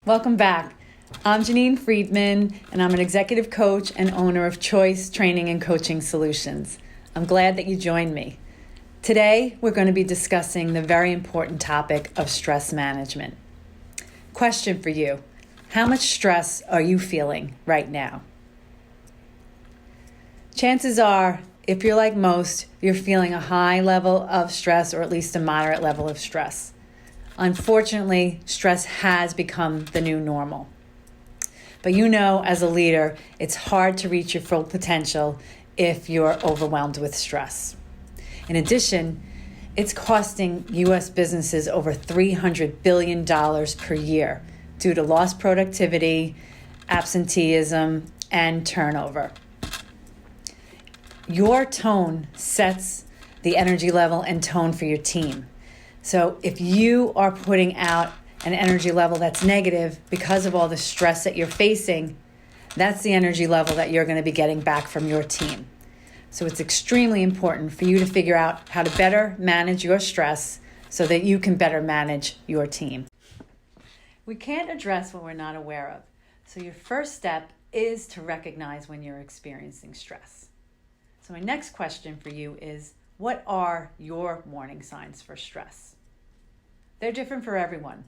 Welcome back. I'm Janine Friedman, and I'm an executive coach and owner of Choice Training and Coaching Solutions. I'm glad that you joined me. Today, we're going to be discussing the very important topic of stress management. Question for you: how much stress are you feeling right now? Chances are, if you're like most, you're feeling a high level of stress or at least a moderate level of stress. Unfortunately, stress has become the new normal. But you know, as a leader, it's hard to reach your full potential if you're overwhelmed with stress. In addition, it's costing U.S. businesses over $300 billion per year due to lost productivity, absenteeism, and turnover. Your tone sets the energy level and tone for your team. So if you are putting out an energy level that's negative because of all the stress that you're facing, that's the energy level that you're going to be getting back from your team. So it's extremely important for you to figure out how to better manage your stress so that you can better manage your team. We can't address what we're not aware of. So your first step is to recognize when you're experiencing stress. So my next question for you is, what are your warning signs for stress? They're different for everyone.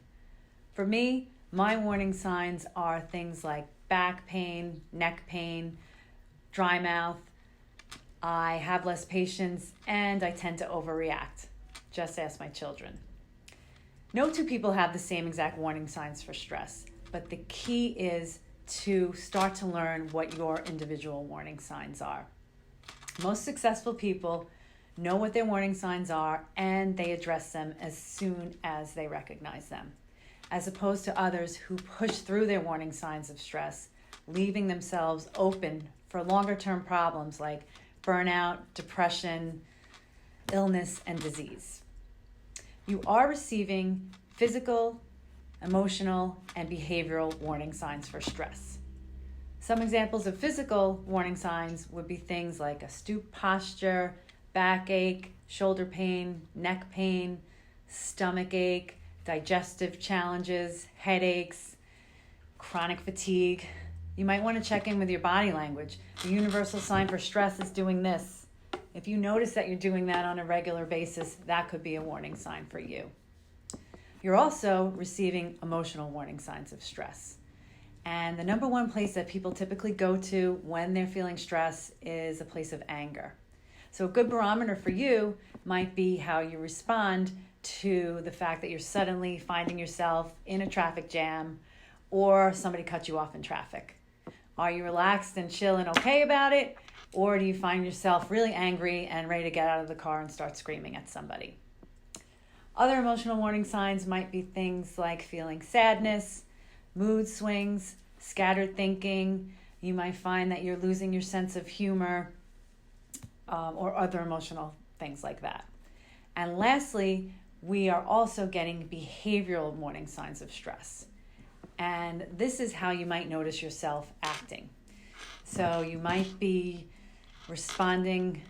For me, my warning signs are things like back pain, neck pain, dry mouth. I have less patience and I tend to overreact. Just ask my children. No two people have the same exact warning signs for stress, but the key is to start to learn what your individual warning signs are. Most successful people know what their warning signs are and they address them as soon as they recognize them, as opposed to others who push through their warning signs of stress, leaving themselves open for longer-term problems like burnout, depression, illness, and disease. You are receiving physical, emotional, and behavioral warning signs for stress. Some examples of physical warning signs would be things like a stoop posture, backache, shoulder pain, neck pain, stomach ache, digestive challenges, headaches, chronic fatigue. You might want to check in with your body language. The universal sign for stress is doing this. If you notice that you're doing that on a regular basis, that could be a warning sign for you. You're also receiving emotional warning signs of stress. And the number one place that people typically go to when they're feeling stress is a place of anger. So a good barometer for you might be how you respond to the fact that you're suddenly finding yourself in a traffic jam or somebody cut you off in traffic. Are you relaxed and chill and okay about it? Or do you find yourself really angry and ready to get out of the car and start screaming at somebody? Other emotional warning signs might be things like feeling sadness, mood swings, scattered thinking. You might find that you're losing your sense of humor, or other emotional things like that. And lastly, we are also getting behavioral warning signs of stress. And this is how you might notice yourself acting. So you might be responding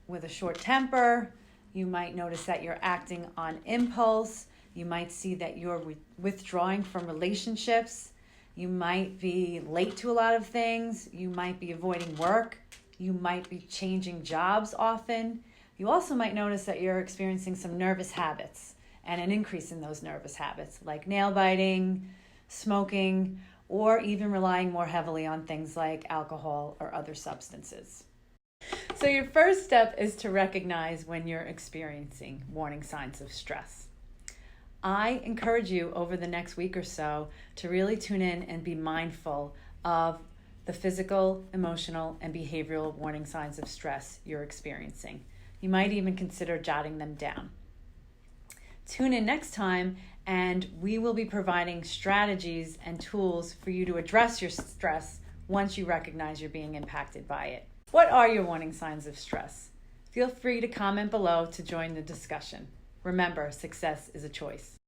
with a short temper. You might notice that you're acting on impulse. You might see that you're withdrawing from relationships. You might be late to a lot of things. You might be avoiding work. You might be changing jobs often. You also might notice that you're experiencing some nervous habits and an increase in those nervous habits, like nail biting, smoking, or even relying more heavily on things like alcohol or other substances. So your first step is to recognize when you're experiencing warning signs of stress. I encourage you over the next week or so to really tune in and be mindful of the physical, emotional, and behavioral warning signs of stress you're experiencing. You might even consider jotting them down. Tune in next time, and we will be providing strategies and tools for you to address your stress once you recognize you're being impacted by it. What are your warning signs of stress? Feel free to comment below to join the discussion. Remember, success is a choice.